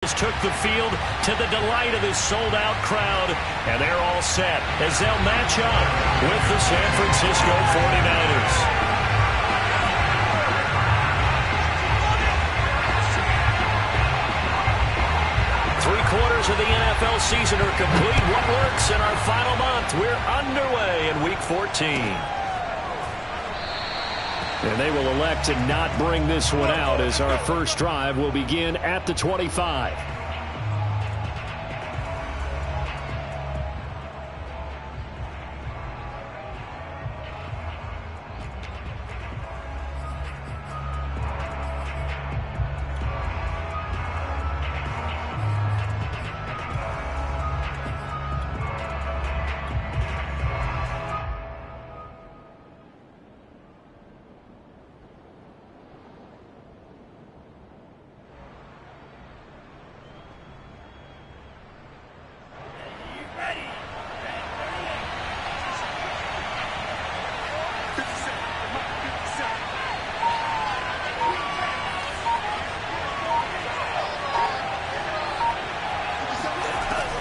Took the field to the delight of this sold-out crowd, and they're all set as they'll match up with the San Francisco 49ers. Three-quarters of the NFL season are complete. What works in our final month? We're underway in Week 14. And they will elect to not bring this one out as our first drive will begin at the 25.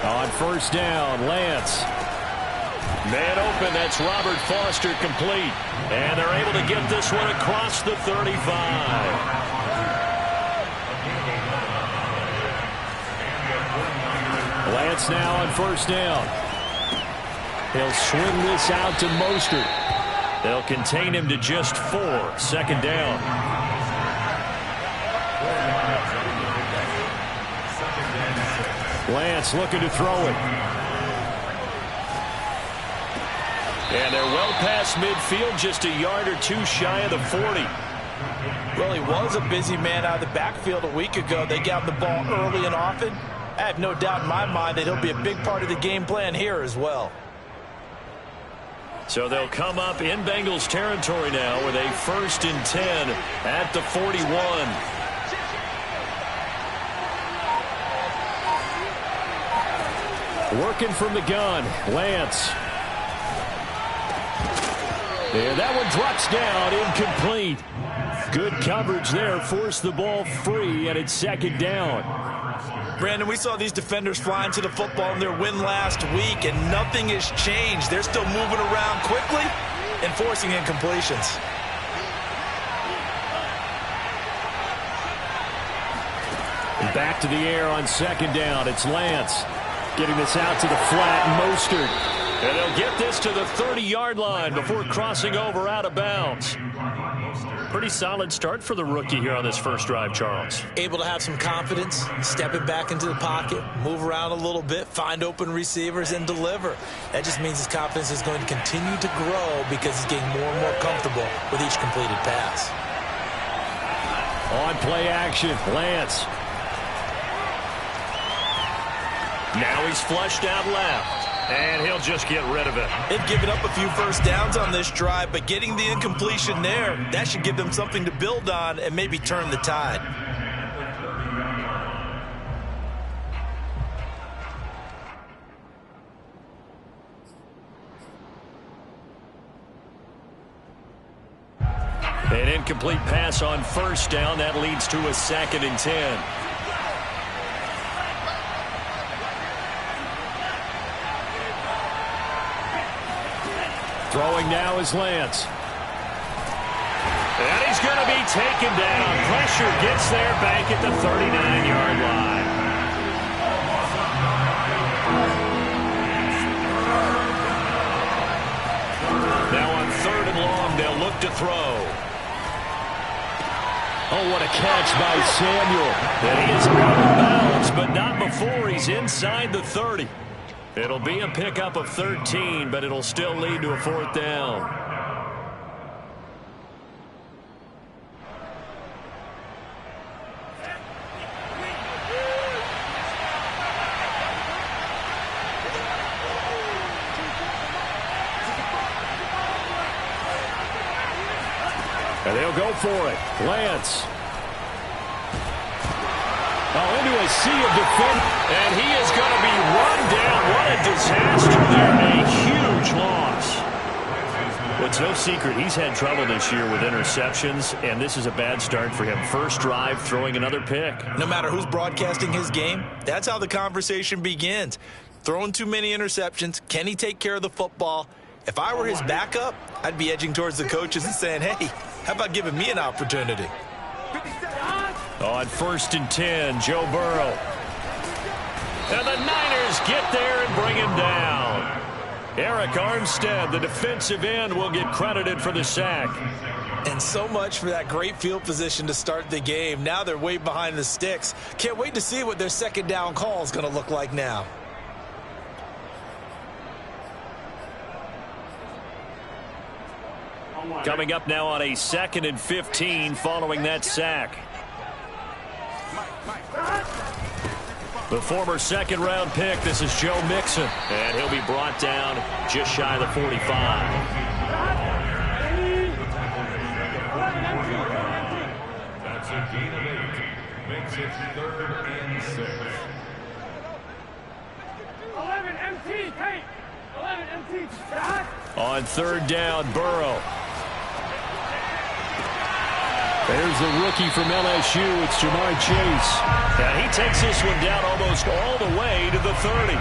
On first down, Lance. Man open, that's Robert Foster complete. And they're able to get this one across the 35. Lance now on first down. He'll swing this out to Mostert. They'll contain him to just 4. Second down. Lance looking to throw it. And they're well past midfield, just a yard or two shy of the 40. Well, he was a busy man out of the backfield a week ago. They got the ball early and often. I have no doubt in my mind that he'll be a big part of the game plan here as well. So they'll come up in Bengals territory now with a 1st and 10 at the 41. Working from the gun, Lance. And that one drops down, incomplete. Good coverage there, forced the ball free, and it's second down. Brandon, we saw these defenders flying to the football in their win last week, and nothing has changed. They're still moving around quickly and forcing incompletions. And back to the air on second down. It's Lance. Getting this out to the flat, Mostert. And they'll get this to the 30-yard line before crossing over out of bounds. Pretty solid start for the rookie here on this first drive, Charles. Able to have some confidence, stepping back into the pocket, move around a little bit, find open receivers, and deliver. That just means his confidence is going to continue to grow because he's getting more and more comfortable with each completed pass. On play action, Lance. Now he's flushed out left, and he'll just get rid of it. They've given up a few first downs on this drive, but getting the incompletion there, that should give them something to build on and maybe turn the tide. An incomplete pass on first down. That leads to a 2nd and 10. Throwing now is Lance. And he's going to be taken down. Pressure gets there back at the 39-yard line. Now on 3rd and long, they'll look to throw. Oh, what a catch by Samuel. And he is out of bounds, but not before he's inside the 30. It'll be a pickup of 13, but it'll still lead to a 4th down. And they'll go for it. Lance. Oh, into a sea of defense. And he is going to be run down. What a disaster there. A huge loss. Well, it's no secret he's had trouble this year with interceptions, and this is a bad start for him. First drive, throwing another pick. No matter who's broadcasting his game, that's how the conversation begins. Throwing too many interceptions, can he take care of the football? If I were his backup, I'd be edging towards the coaches and saying, hey, how about giving me an opportunity? On 1st and 10, Joe Burrow. And the Niners get there and bring him down. Eric Armstead, the defensive end, will get credited for the sack. And so much for that great field position to start the game. Now they're way behind the sticks. Can't wait to see what their second down call is going to look like now. Coming up now on a 2nd and 15 following that sack. The former second-round pick, this is Joe Mixon. And he'll be brought down just shy of the 45. That's a gain of 8. Makes it 3rd and 6. 11 MT, Kate. 11 MT, shot. On 3rd down, Burrow. There's the rookie from LSU. It's Jamar Chase. And he takes this one down almost all the way to the 30.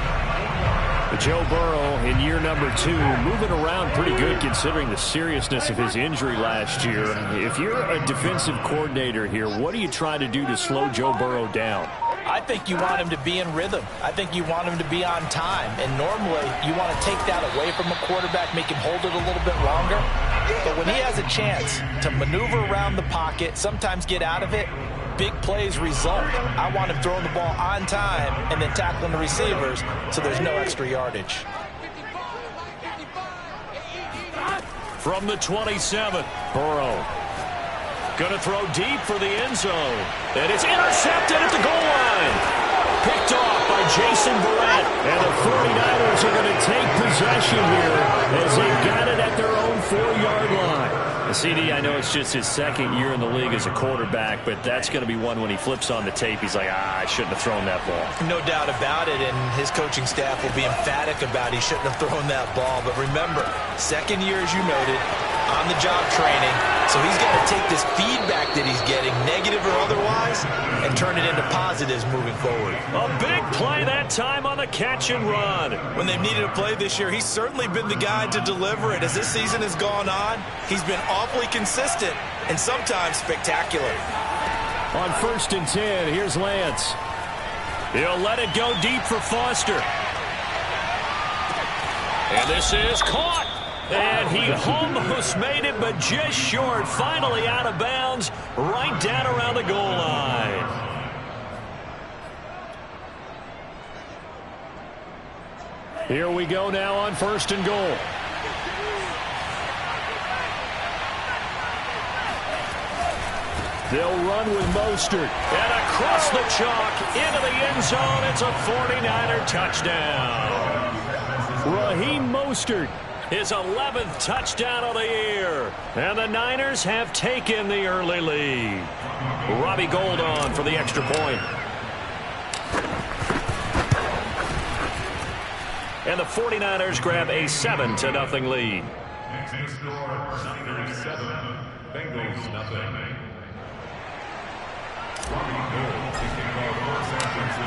Joe Burrow in year number 2, moving around pretty good considering the seriousness of his injury last year. If you're a defensive coordinator here, what do you try to do to slow Joe Burrow down? I think you want him to be in rhythm. I think you want him to be on time. And normally, you want to take that away from a quarterback, make him hold it a little bit longer. But when he has a chance to maneuver around the pocket, sometimes get out of it, big plays result. I want him throwing the ball on time and then tackling the receivers so there's no extra yardage. From the 27, Burrow. Going to throw deep for the end zone. And it's intercepted at the goal line. Picked off by Jason Verrett. And the 49ers are going to take possession here as they've got it at their own 4-yard line. CD, I know it's just his 2nd year in the league as a quarterback, but that's going to be one when he flips on the tape, he's like, I shouldn't have thrown that ball. No doubt about it, and his coaching staff will be emphatic about he shouldn't have thrown that ball. But remember, 2nd year, as you noted, on-the-job training, so he's got to take this feedback that he's getting, negative or otherwise, and turn it into positives moving forward. A big play that time on the catch and run. When they've needed a play this year, he's certainly been the guy to deliver it. As this season has gone on, he's been awfully consistent and sometimes spectacular. On 1st and 10, here's Lance. He'll let it go deep for Foster. And this is caught. And he almost made it, but just short. Finally out of bounds, right down around the goal line. Here we go now on 1st and goal. They'll run with Mostert. And across the chalk, into the end zone. It's a 49er touchdown. Raheem Mostert. His 11th touchdown of the year. And the Niners have taken the early lead. Robbie Gould on for the extra point. And the 49ers grab a 7-0 lead. Next to score, Niners 7, Bengals nothing.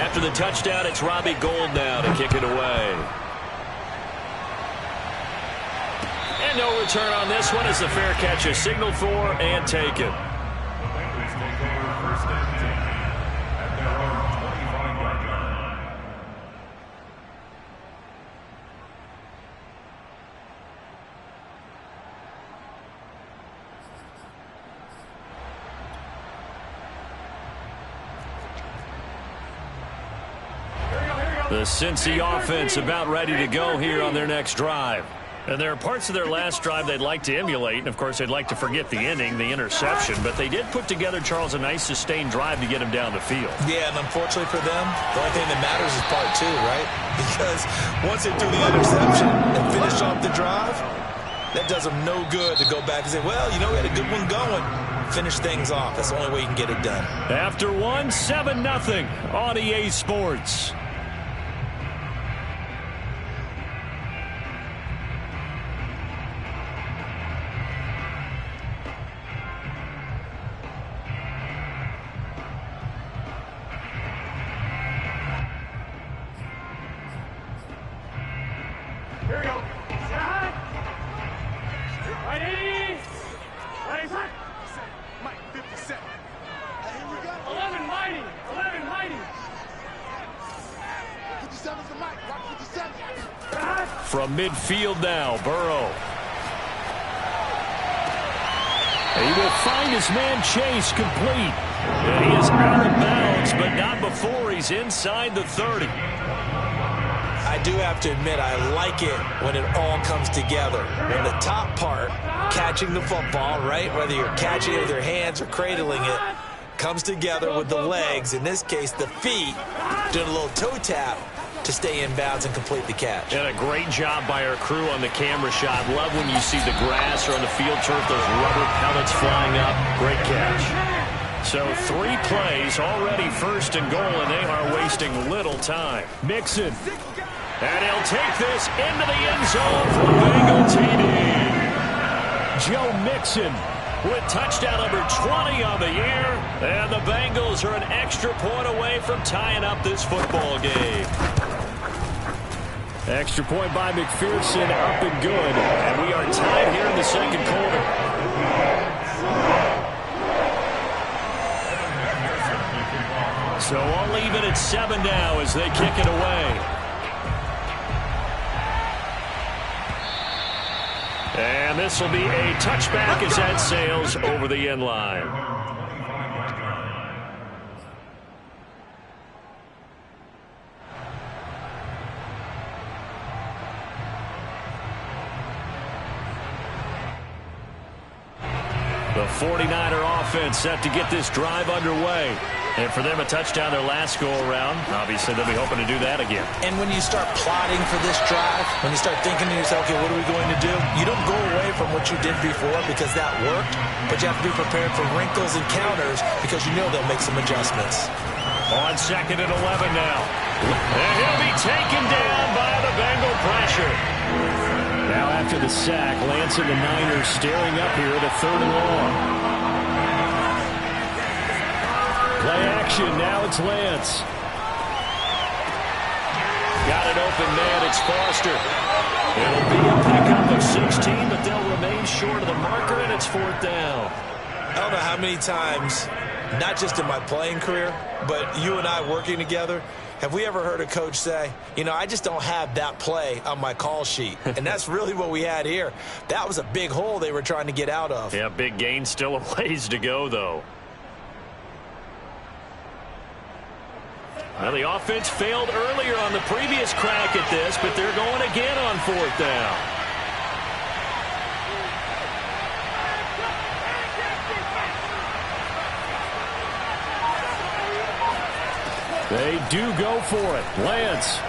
After the touchdown, it's Robbie Gould now to kick it away. And no return on this one as the fair catch is signaled for and taken. The Bengals take over 1st and 10 at their own 25-yard line. The Cincy offense about ready to go here on their next drive. And there are parts of their last drive they'd like to emulate. And, of course, they'd like to forget the ending, the interception. But they did put together, Charles, a nice sustained drive to get him down the field. Yeah, and unfortunately for them, the only thing that matters is part 2, right? Because once they do the interception and finish off the drive, that does them no good to go back and say, well, you know, we had a good one going. Finish things off. That's the only way you can get it done. After one, 7-0 on EA Sports. From midfield now, Burrow. He will find his man Chase complete. And he is out of bounds, but not before he's inside the 30. I do have to admit, I like it when it all comes together. When the top part, catching the football, right, whether you're catching it with your hands or cradling it, comes together with the legs, in this case the feet, doing a little toe tap to stay in bounds and complete the catch. And a great job by our crew on the camera shot. Love when you see the grass or on the field turf, those rubber pellets flying up. Great catch. So 3 plays, already 1st and goal, and they are wasting little time. Mixon. And he'll take this into the end zone for a Bengal TD. Joe Mixon with touchdown number 20 on the year. And the Bengals are an extra point away from tying up this football game. Extra point by McPherson, up and good. And we are tied here in the second quarter. So all even at 7 now as they kick it away. And this will be a touchback as that sails over the end line. The 49er offense set to get this drive underway. And for them, a touchdown their last go-around. Obviously, they'll be hoping to do that again. And when you start plotting for this drive, when you start thinking to yourself, okay, what are we going to do? You don't go away from what you did before because that worked, but you have to be prepared for wrinkles and counters because you know they'll make some adjustments. On 2nd and 11 now. And he'll be taken down by the Bengal pressure. Now after the sack, Lance and the Niners staring up here at a 3rd and long. Play action, now it's Lance. Got an open man, it's Foster. It'll be a pickup of 16, but they'll remain short of the marker, and it's 4th down. I don't know how many times, not just in my playing career, but you and I working together, have we ever heard a coach say, you know, I just don't have that play on my call sheet. And that's really what we had here. That was a big hole they were trying to get out of. Yeah, big gain, still a ways to go, though. Well, the offense failed earlier on the previous crack at this, but they're going again on 4th down. They do go for it. Lance.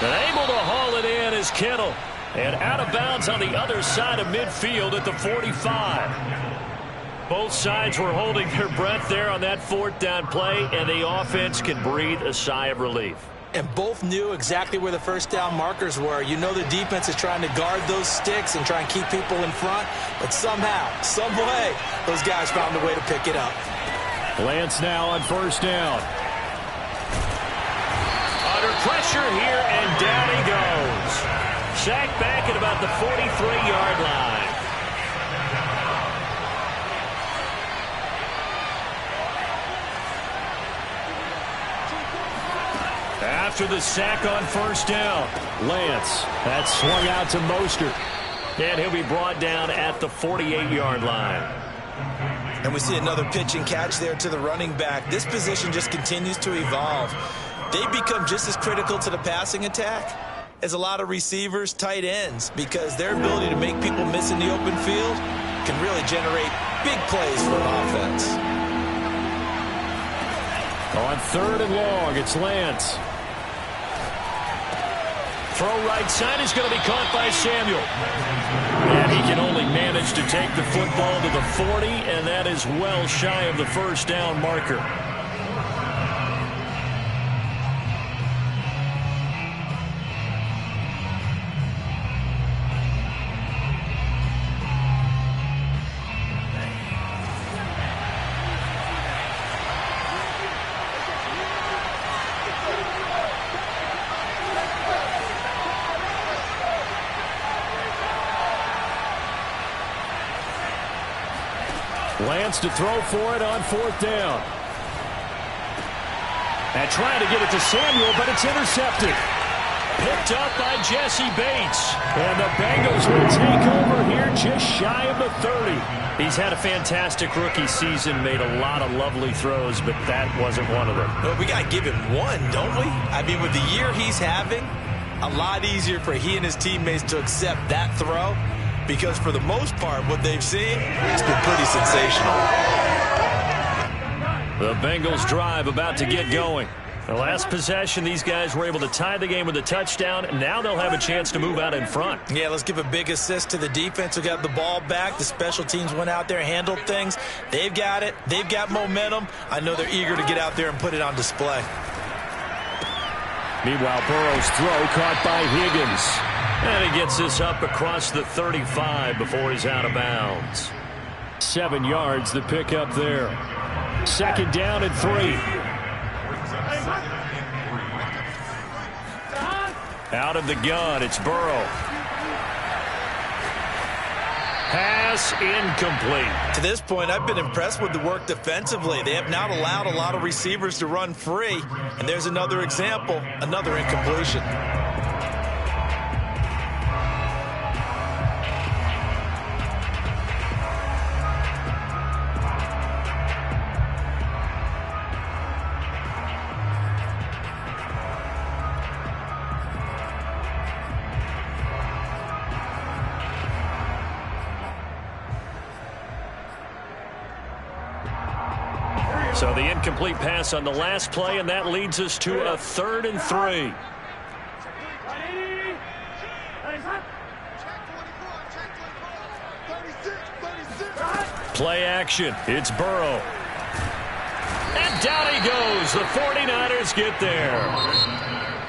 And able to haul it in is Kittle. And out of bounds on the other side of midfield at the 45. Both sides were holding their breath there on that 4th down play, and the offense can breathe a sigh of relief. And both knew exactly where the 1st down markers were. You know the defense is trying to guard those sticks and try and keep people in front, but somehow, some way, those guys found a way to pick it up. Lance now on 1st down. Under pressure here, and down he goes. Sacked back at about the 43-yard line. After the sack on 1st down, Lance, that's swung out to Mostert. And he'll be brought down at the 48-yard line. And we see another pitch and catch there to the running back. This position just continues to evolve. They become just as critical to the passing attack as a lot of receivers, tight ends, because their ability to make people miss in the open field can really generate big plays for an offense. On 3rd and long, it's Lance. Throw right side is going to be caught by Samuel. And he can only manage to take the football to the 40, and that is well shy of the 1st down marker. Lance to throw for it on 4th down. And trying to get it to Samuel, but it's intercepted. Picked up by Jesse Bates. And the Bengals will take over here just shy of the 30. He's had a fantastic rookie season, made a lot of lovely throws, but that wasn't one of them. Well, we got to give him one, don't we? I mean, with the year he's having, a lot easier for he and his teammates to accept that throw, because for the most part, what they've seen, it's been pretty sensational. The Bengals drive about to get going. The last possession, these guys were able to tie the game with a touchdown, and now they'll have a chance to move out in front. Yeah, let's give a big assist to the defense who got the ball back. The special teams went out there and handled things. They've got it. They've got momentum. I know they're eager to get out there and put it on display. Meanwhile, Burrow's throw caught by Higgins. And he gets this up across the 35 before he's out of bounds. 7 yards, the pickup there. Second down and 3. Out of the gun, it's Burrow. Pass incomplete. To this point, I've been impressed with the work defensively. They have not allowed a lot of receivers to run free. And there's another example, another incompletion. So the incomplete pass on the last play, and that leads us to a 3rd and 3. Play action. It's Burrow. And down he goes. The 49ers get there.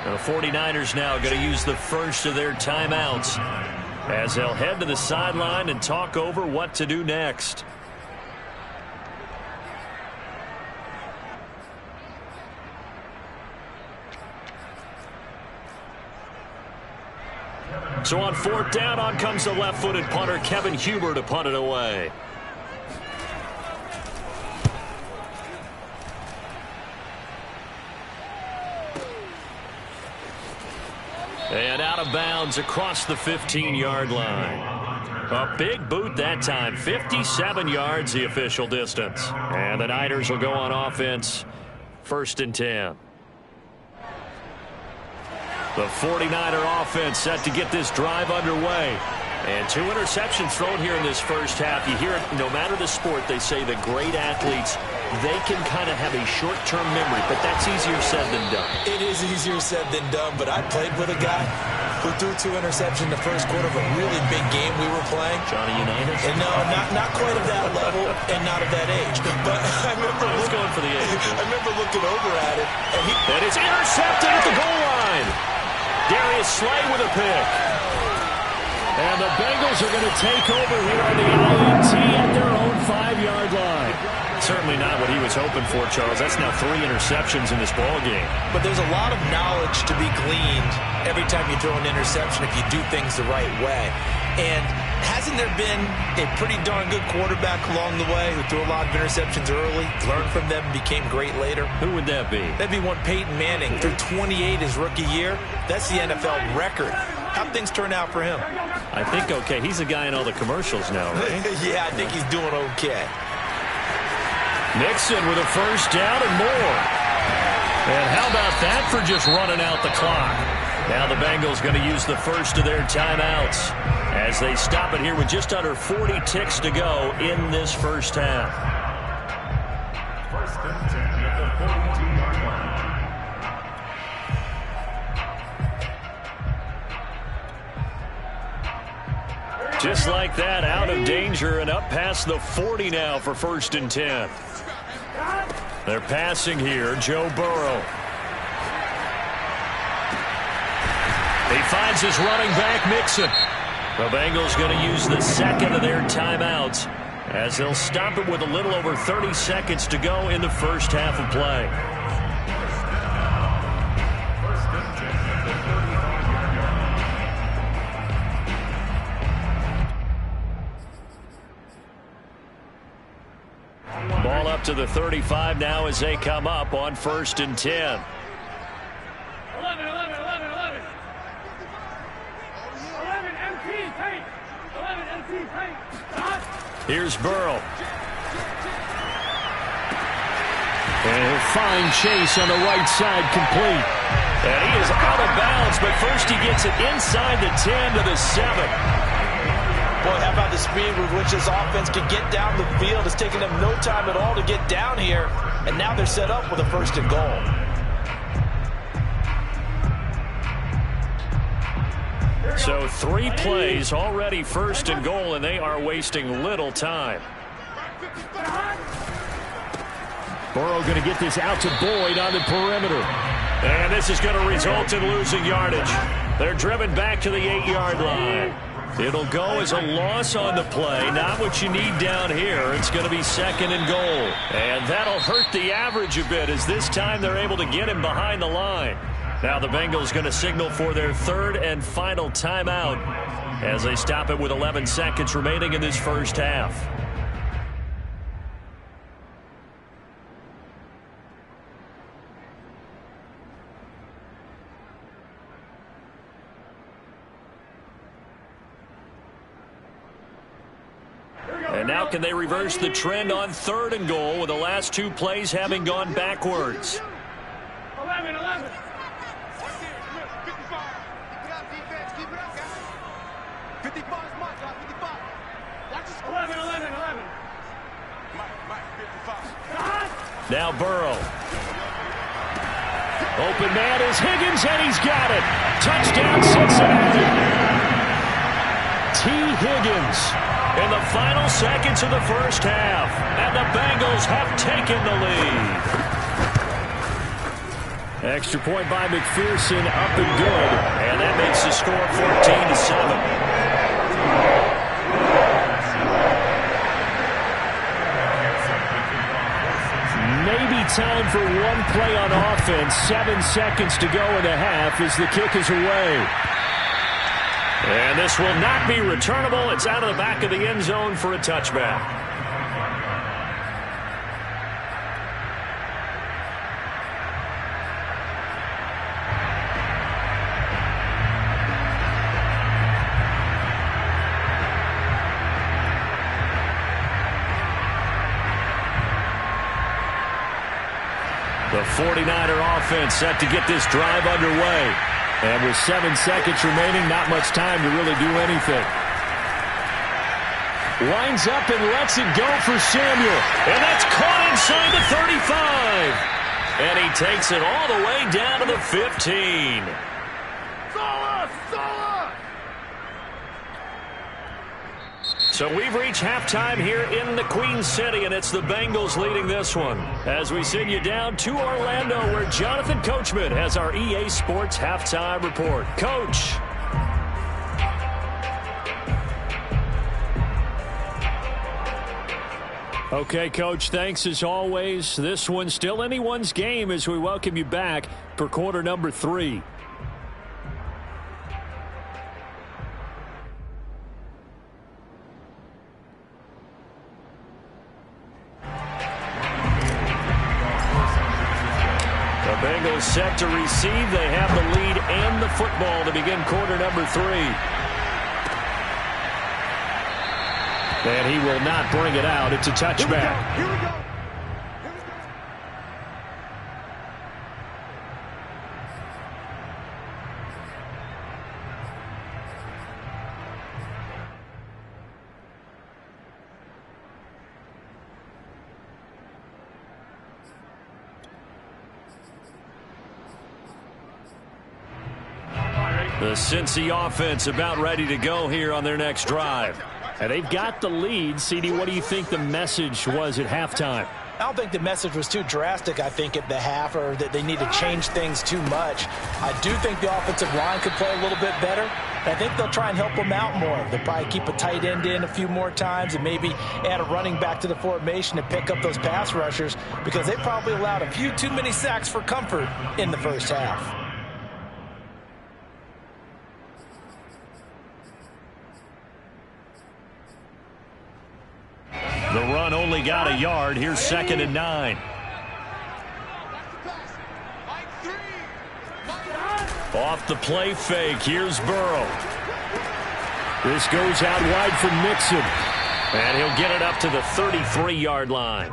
The 49ers now going to use the first of their timeouts as they'll head to the sideline and talk over what to do next. So on 4th down, on comes the left-footed punter, Kevin Huber, to punt it away. And out of bounds across the 15-yard line. A big boot that time. 57 yards the official distance. And the Niners will go on offense. 1st and 10. The 49er offense set to get this drive underway. And 2 interceptions thrown here in this first half. You hear it, no matter the sport, they say the great athletes, they can kind of have a short-term memory, but that's easier said than done. It is easier said than done, but I played with a guy who threw 2 interceptions in the first quarter of a really big game we were playing. Johnny Unitas? And no, not quite of that level and not of that age. But I remember going for the age. I remember looking over at it, and it's intercepted at the goal line. Darius Slay with a pick. And the Bengals are going to take over here on the INT at their own 5-yard line. Certainly not what he was hoping for, Charles. That's now 3 interceptions in this ball game. But there's a lot of knowledge to be gleaned every time you throw an interception if you do things the right way. And hasn't there been a pretty darn good quarterback along the way who threw a lot of interceptions early, learned from them, and became great later? Who would that be? That'd be one Peyton Manning. Threw 28 his rookie year. That's the NFL record. How'd things turn out for him? I think okay. He's a guy in all the commercials now, right? Yeah, I think he's doing okay. Nixon with a first down and more. And how about that for just running out the clock? Now the Bengals going to use the first of their timeouts as they stop it here with just under 40 ticks to go in this first half. 1st and 10 at the 42-yard line. Just like that, out of danger and up past the 40 now for 1st and 10. They're passing here, Joe Burrow. He finds his running back, Mixon. The Bengals going to use the second of their timeouts as they'll stop it with a little over 30 seconds to go in the first half of play. 1st and 10 at the 35-yard line. Ball up to the 35 now as they come up on 1st and 10. 11. Here's Burrow. And he'll find Chase on the right side, complete. And he is out of bounds, but first he gets it inside the 10 to the 7. Boy, how about the speed with which this offense can get down the field? It's taken them no time at all to get down here, and now they're set up with a 1st and goal. So 3 plays already 1st and goal, and they are wasting little time. Burrow going to get this out to Boyd on the perimeter. And this is going to result in losing yardage. They're driven back to the 8-yard line. It'll go as a loss on the play. Not what you need down here. It's going to be 2nd and goal. And that'll hurt the average a bit, as this time they're able to get him behind the line. Now the Bengals going to signal for their 3rd and final timeout as they stop it with 11 seconds remaining in this first half. And now can they reverse the trend on 3rd and goal with the last 2 plays having gone backwards? 11. 11. Now Burrow. Open man is Higgins, and he's got it. Touchdown, Cincinnati. T. Higgins in the final seconds of the first half. And the Bengals have taken the lead. Extra point by McPherson, up and good. And that makes the score 14-7. Maybe time for one play on offense. 7 seconds to go in the half as the kick is away. And this will not be returnable. It's out of the back of the end zone for a touchback. The 49er offense set to get this drive underway. And with 7 seconds remaining, not much time to really do anything. Winds up and lets it go for Samuel. And that's caught inside the 35. And he takes it all the way down to the 15. So we've reached halftime here in the Queen City, and it's the Bengals leading this one. As we send you down to Orlando, where Jonathan Coachman has our EA Sports Halftime Report. Coach. Okay, Coach, thanks as always. This one's still anyone's game as we welcome you back for quarter number 3. Bengals set to receive. They have the lead and the football to begin quarter number 3. And he will not bring it out. It's a touchback. Here we go. The Cincy offense about ready to go here on their next drive. And they've got the lead. CD, what do you think the message was at halftime? I don't think the message was too drastic, I think, at the half, or that they need to change things too much. I do think the offensive line could play a little bit better. I think they'll try and help them out more. They'll probably keep a tight end in a few more times and maybe add a running back to the formation to pick up those pass rushers, because they probably allowed a few too many sacks for comfort in the first half. The run only got a yard. Here's 2nd and 9. Off the play fake. Here's Burrow. This goes out wide for Mixon. And he'll get it up to the 33-yard line.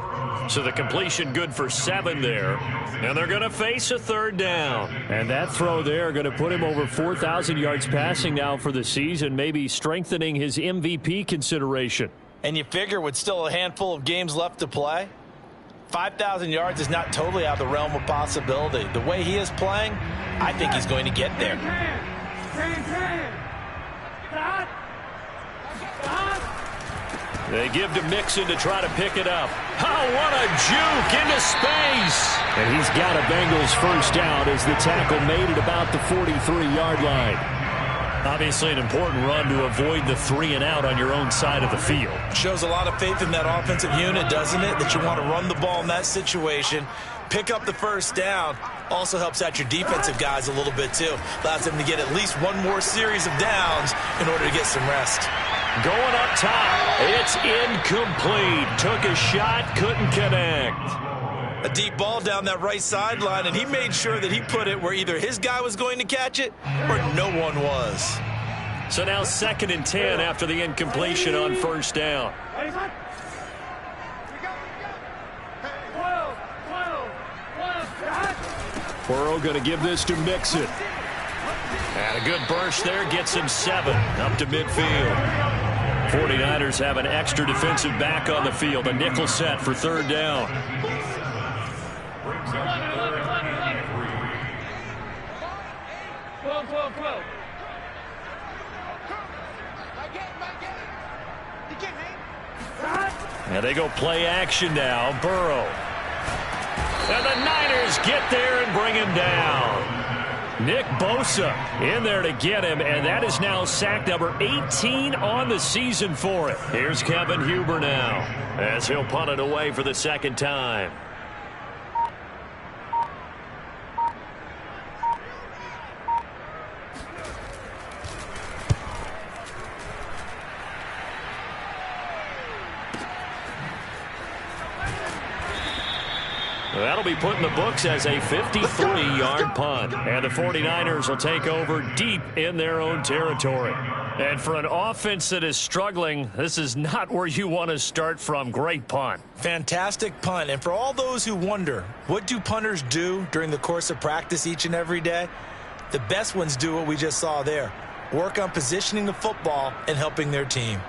So the completion good for 7 there. And they're going to face a 3rd down. And that throw there going to put him over 4,000 yards passing now for the season, maybe strengthening his MVP consideration. And you figure with still a handful of games left to play, 5,000 yards is not totally out of the realm of possibility. The way he is playing, I think he's going to get there. They give to Mixon to try to pick it up. Oh, what a juke into space. And he's got a Bengals first down as the tackle made it about the 43-yard line. Obviously an important run to avoid the 3 and out on your own side of the field. Shows a lot of faith in that offensive unit, doesn't it? That you want to run the ball in that situation. Pick up the first down. Also helps out your defensive guys a little bit too. Allows them to get at least one more series of downs in order to get some rest. Going up top. It's incomplete. Took a shot, couldn't connect. A deep ball down that right sideline, and he made sure that he put it where either his guy was going to catch it or no one was. So now 2nd and 10 after the incompletion on first down. Burrow going to give this to Mixon. And a good burst there gets him 7 up to midfield. 49ers have an extra defensive back on the field. A nickel set for 3rd down. And they go play action now. Burrow. And the Niners get there and bring him down. Nick Bosa in there to get him, and that is now sack number 18 on the season for it. Here's Kevin Huber now as he'll punt it away for the 2nd time. That'll be put in the books as a 53-yard punt. And the 49ers will take over deep in their own territory. And for an offense that is struggling, this is not where you want to start from. Great punt. Fantastic punt. And for all those who wonder, what do punters do during the course of practice each and every day? The best ones do what we just saw there. Work on positioning the football and helping their team.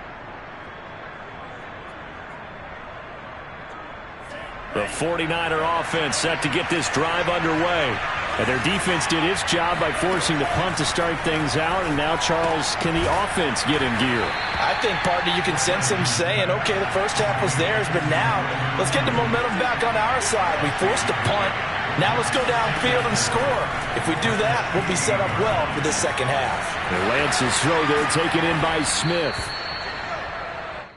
The 49er offense set to get this drive underway. And their defense did its job by forcing the punt to start things out. And now, Charles, can the offense get in gear? I think, partner, you can sense them saying, okay, the first half was theirs, but now let's get the momentum back on our side. We forced a punt. Now let's go downfield and score. If we do that, we'll be set up well for this second half. And Lance's throw there taken in by Smith.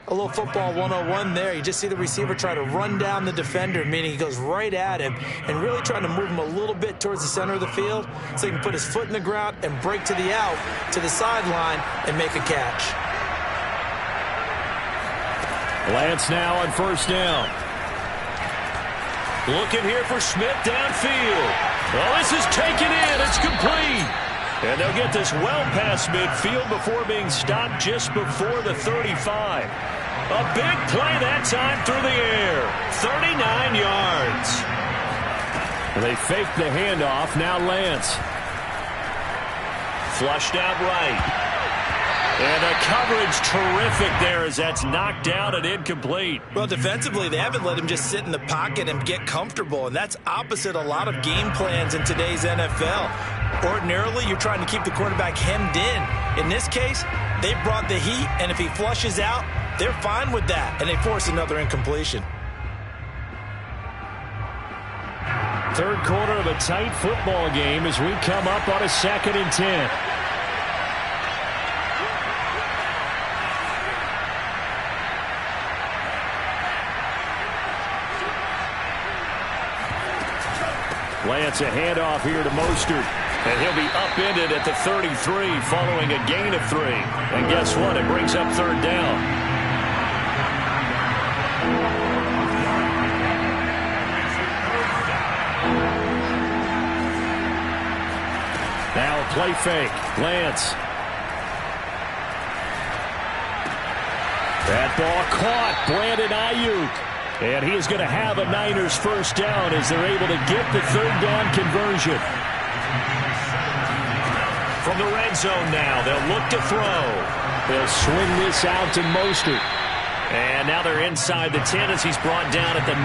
A little football 101 there. You just see the receiver try to run down the defender, meaning he goes right at him and really trying to move him a little bit towards the center of the field so he can put his foot in the ground and break to the out, to the sideline, and make a catch. Lance now on first down. Looking here for Smith downfield. Well, this is taken in. It's complete. And they'll get this well past midfield before being stopped just before the 35. A big play that time through the air. 39 yards. They faked the handoff. Now Lance. Flushed out right. And the coverage terrific there as that's knocked down and incomplete. Well, defensively, they haven't let him just sit in the pocket and get comfortable, and that's opposite a lot of game plans in today's NFL. Ordinarily, you're trying to keep the quarterback hemmed in. In this case, they brought the heat, and if he flushes out, they're fine with that, and they force another incompletion. Third quarter of a tight football game as we come up on a 2nd and 10. Lance a handoff here to Mostert. And he'll be upended at the 33 following a gain of 3. And guess what? It brings up 3rd down. Now a play fake. Lance. That ball caught. Brandon Ayuk. And he is going to have a Niners first down as they're able to get the third down conversion. From the red zone now, they'll look to throw. They'll swing this out to Mostert. And now they're inside the 10 as he's brought down at the 9.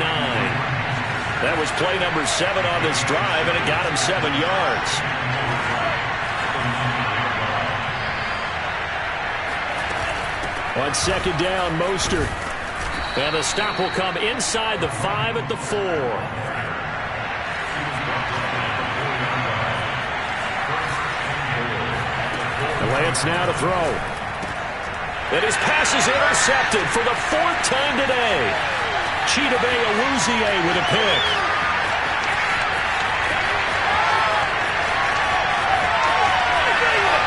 That was play number 7 on this drive, and it got him 7 yards. On second down, Mostert. And the stop will come inside the 5 at the 4. Lance now to throw. And his pass is intercepted for the 4th time today. Chidobe Awuzie with a pick.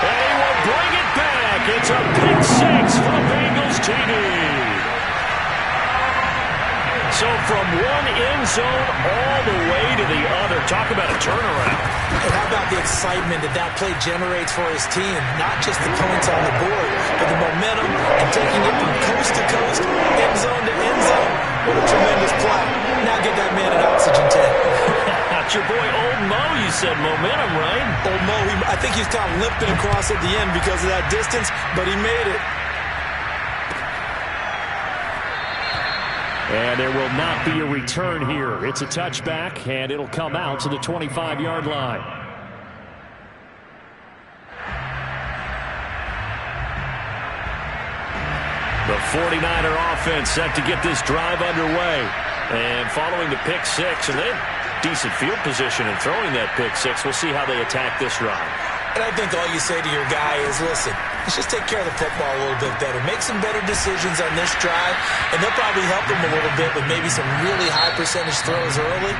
And he will bring it back. It's a pick 6 for the Bengals TD. So from one end zone all the way to the other. Talk about a turnaround. And how about the excitement that play generates for his team? Not just the points on the board, but the momentum and taking it from coast to coast, end zone to end zone. What a tremendous play. Now get that man an oxygen tank. That's your boy Old Mo, you said momentum, right? Old Mo, I think he's kind of limping across at the end because of that distance, but he made it. And there will not be a return here. It's a touchback, and it'll come out to the 25-yard line. The 49er offense set to get this drive underway. And following the pick 6, and they had decent field position in throwing that pick 6. We'll see how they attack this drive. And I think all you say to your guy is, listen, let's just take care of the football a little bit better. Make some better decisions on this drive, and they'll probably help him a little bit with maybe some really high percentage throws early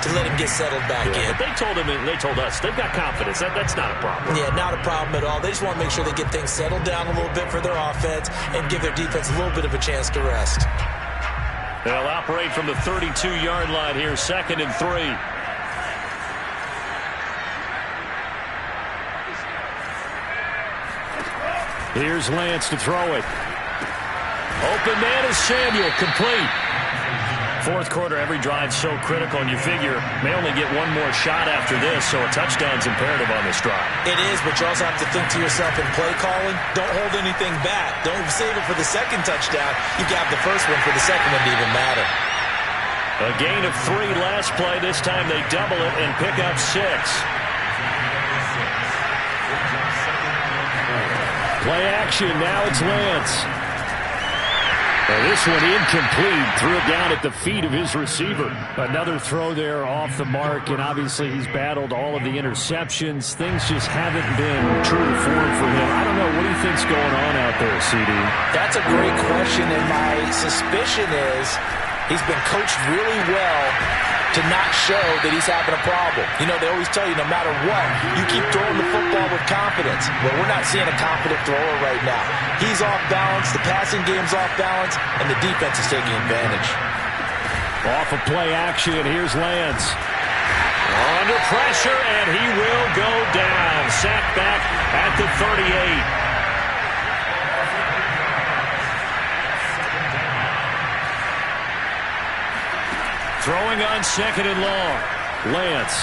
to let him get settled back in. But they told him, and they told us, they've got confidence. That's not a problem. Yeah, not a problem at all. They just want to make sure they get things settled down a little bit for their offense and give their defense a little bit of a chance to rest. They'll operate from the 32-yard line here, 2nd and 3. Here's Lance to throw it. Open man is Samuel, complete. Fourth quarter, every drive so critical, and you figure may only get one more shot after this, so a touchdown's imperative on this drive. It is, but you also have to think to yourself in play calling, don't hold anything back. Don't save it for the second touchdown. You got the first one for the second one to even matter. A gain of 3 last play. This time they double it and pick up 6. Play action, now it's Lance. And this one incomplete, threw it down at the feet of his receiver. Another throw there off the mark, and obviously he's battled all of the interceptions. Things just haven't been true to form for him. I don't know, what do you think's going on out there, CD? That's a great question, and my suspicion is he's been coached really well to not show that he's having a problem. You know, they always tell you no matter what, you keep throwing the football with confidence. Well, we're not seeing a confident thrower right now. He's off balance, the passing game's off balance, and the defense is taking advantage. Off of play action, here's Lance. Under pressure, and he will go down. Sacked back at the 38. Throwing on 2nd and long. Lance.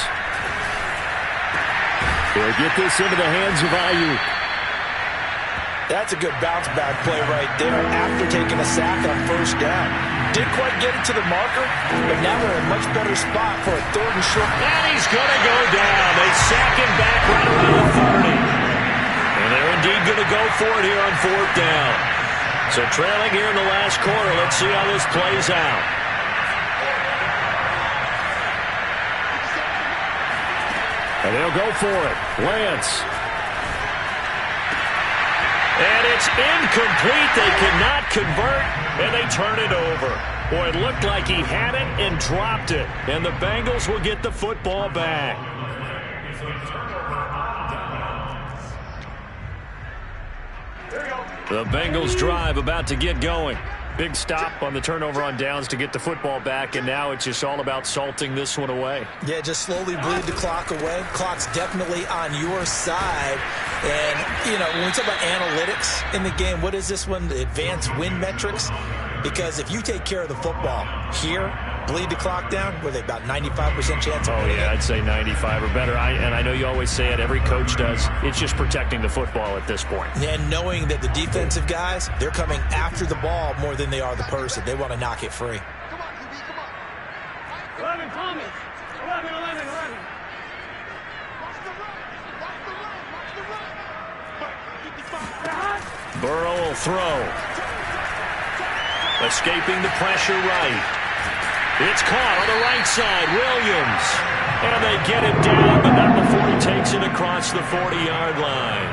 They'll get this into the hands of Ayuk. That's a good bounce back play right there after taking a sack on first down. Didn't quite get it to the marker, but now we're in a much better spot for a 3rd and short. And he's going to go down. They sack him back right around the 30. And they're indeed going to go for it here on 4th down. So trailing here in the last quarter. Let's see how this plays out. And they'll go for it. Lance. And it's incomplete. They cannot convert, and they turn it over. Boy, it looked like he had it and dropped it. And the Bengals will get the football back. The Bengals drive about to get going. Big stop on the turnover on downs to get the football back, and now it's just all about salting this one away. Yeah, just slowly bleed the clock away. Clock's definitely on your side. And, you know, when we talk about analytics in the game, what is this one? The advanced win metrics? Because if you take care of the football here, bleed the clock down, were they about 95% chance of winning? Yeah, I'd say 95 or better. And I know you always say it, every coach does. It's just protecting the football at this point. And knowing that the defensive guys, they're coming after the ball more than they are the person. They want to knock it free. 11 Thomas. 11. Burrow will throw. Escaping the pressure right. It's caught on the right side. Williams. And they get him down, but not before he takes it across the 40-yard line.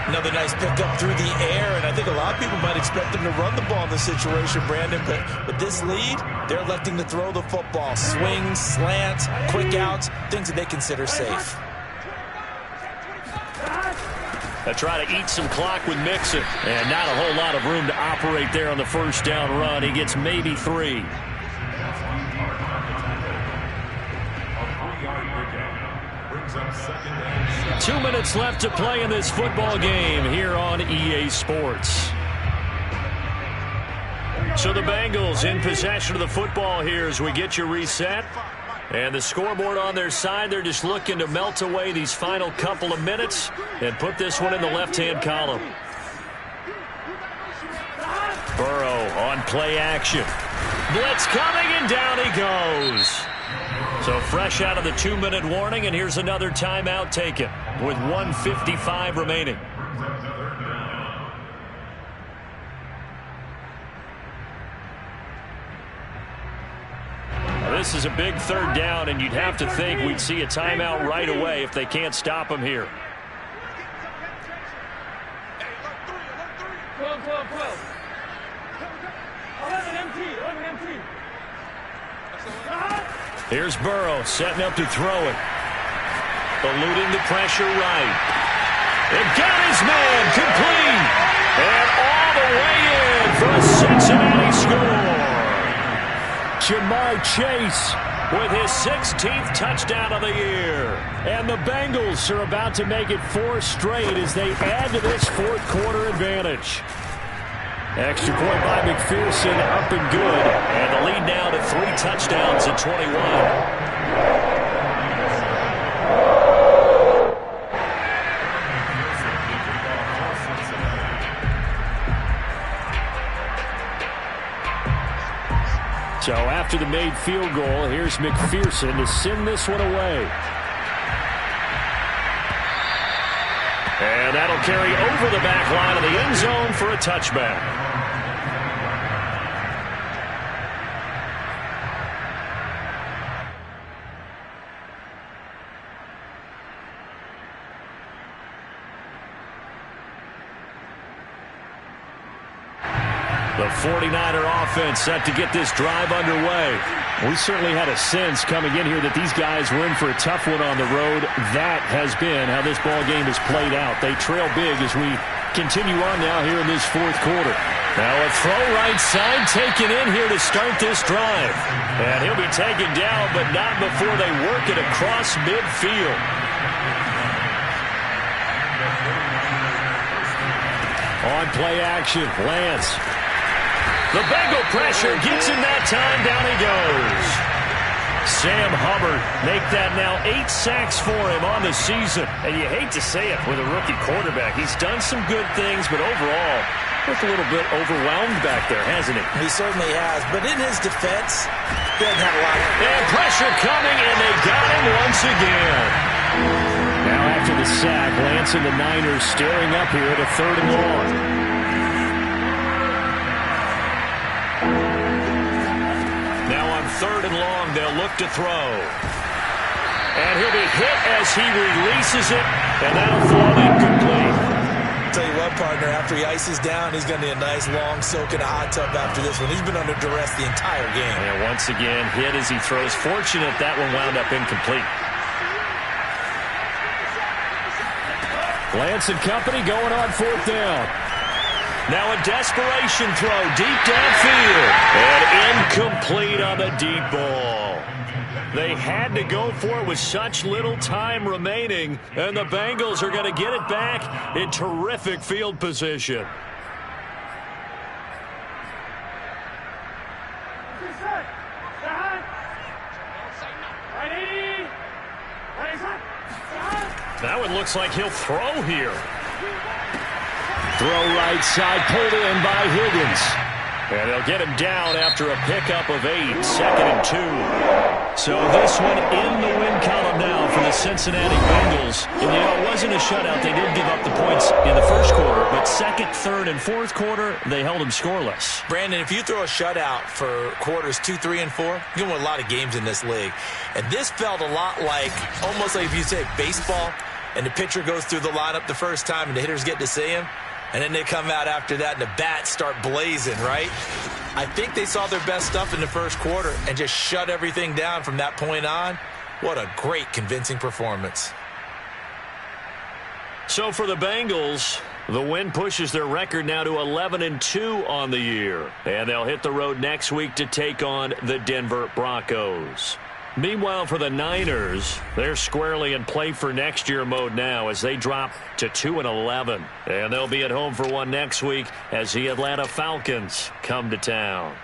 Another nice pickup through the air, and I think a lot of people might expect him to run the ball in this situation, Brandon, but with this lead, they're electing to throw the football. Swings, slants, quick outs, things that they consider safe. They try to eat some clock with Mixon, and not a whole lot of room to operate there on the first down run. He gets maybe 3. Brings up 2nd and 7. 2 minutes left to play in this football game here on EA Sports. So the Bengals in possession of the football here as we get you reset. And the scoreboard on their side, they're just looking to melt away these final couple of minutes and put this one in the left-hand column. Burrow on play action. Blitz coming, and down he goes. So fresh out of the 2-minute warning, and here's another timeout taken with 1:55 remaining. This is a big 3rd down, and you'd have to think we'd see a timeout right away if they can't stop him here. 12. 11 empty. Here's Burrow setting up to throw it. Eluding the pressure right. And got his man complete. And all the way in for a Cincinnati score. Jamar Chase with his 16th touchdown of the year. And the Bengals are about to make it 4 straight as they add to this 4th quarter advantage. Extra point by McPherson, up and good. And the lead now to 3 touchdowns at 21. So after the made field goal, here's McPherson to send this one away. And that'll carry over the back line of the end zone for a touchback. The 49er offense set to get this drive underway. We certainly had a sense coming in here that these guys were in for a tough one on the road. That has been how this ball game has played out. They trail big as we continue on now here in this 4th quarter. Now a throw right side taken in here to start this drive. And he'll be taken down, but not before they work it across midfield. On play action, Lance. The Bengal pressure gets him that time. Down he goes. Sam Hubbard make that now 8 sacks for him on the season. And you hate to say it with a rookie quarterback. He's done some good things, but overall, looked a little bit overwhelmed back there, hasn't he? He certainly has. But in his defense, he doesn't have a lot of... And pressure coming, and they got him once again. Now after the sack, Lance and the Niners staring up here at a 3rd and long. Now on 3rd and long, they'll look to throw. And he'll be hit as he releases it, and that'll fall incomplete. Tell you what, partner, after he ices down, he's going to need a nice long soak in a hot tub after this one. He's been under duress the entire game. And once again, hit as he throws. Fortunate that one wound up incomplete. Lance and company going on 4th down. Now a desperation throw deep downfield. And incomplete on the deep ball. They had to go for it with such little time remaining, and the Bengals are going to get it back in terrific field position. That one looks like he'll throw here. Throw right side, pulled in by Higgins. And they'll get him down after a pickup of 8, 2nd and 2. So this one in the win column now for the Cincinnati Bengals. And it wasn't a shutout. They did give up the points in the first quarter, but second, third, and fourth quarter, they held them scoreless. Brandon, if you throw a shutout for quarters 2, 3, and 4, you're going to win a lot of games in this league. And this felt a lot like, almost like if you say baseball, and the pitcher goes through the lineup the first time and the hitters get to see him, and then they come out after that and the bats start blazing, right? I think they saw their best stuff in the first quarter and just shut everything down from that point on. What a great, convincing performance. So for the Bengals, the win pushes their record now to 11-2 on the year. And they'll hit the road next week to take on the Denver Broncos. Meanwhile, for the Niners, they're squarely in play for next year mode now as they drop to 2-11. And they'll be at home for one next week as the Atlanta Falcons come to town.